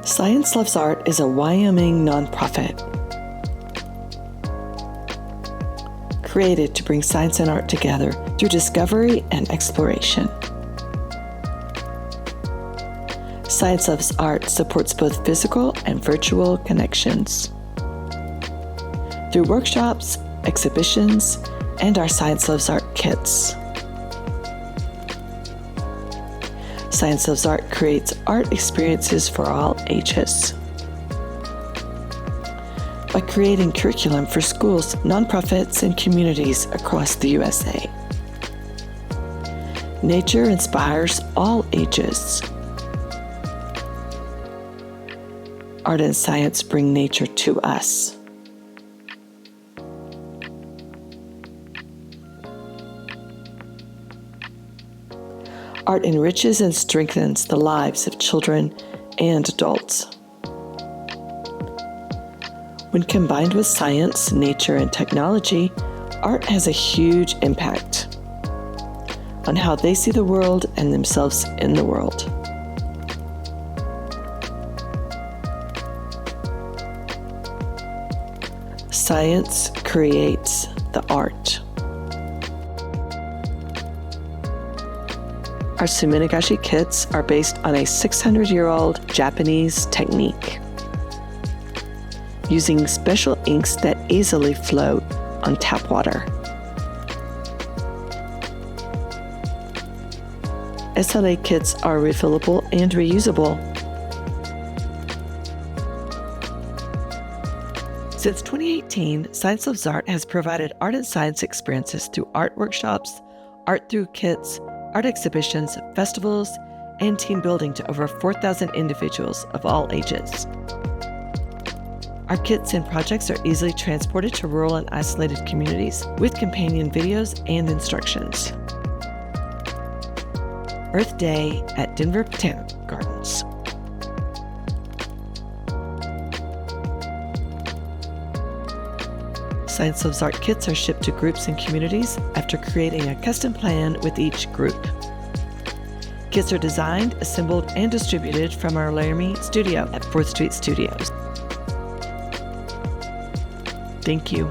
Science Loves Art is a Wyoming nonprofit created to bring science and art together through discovery and exploration. Science Loves Art supports both physical and virtual connections through workshops, exhibitions, and our Science Loves Art kits. Science Loves Art creates art experiences for all ages. By creating curriculum for schools, nonprofits, and communities across the USA. Nature inspires all ages. Art and science bring nature to us. Art enriches and strengthens the lives of children and adults. When combined with science, nature, and technology, art has a huge impact on how they see the world and themselves in the world. Science creates the art. Our Suminagashi kits are based on a 600-year-old Japanese technique, using special inks that easily float on tap water. SLA kits are refillable and reusable. Since 2018, Science Loves Art has provided art and science experiences through art workshops, art through kits, art exhibitions, festivals, and team building to over 4,000 individuals of all ages. Our kits and projects are easily transported to rural and isolated communities with companion videos and instructions. Earth Day at Denver Botanic Gardens. Science Loves Art kits are shipped to groups and communities after creating a custom plan with each group. Kits are designed, assembled, and distributed from our Laramie studio at 4th Street Studios. Thank you.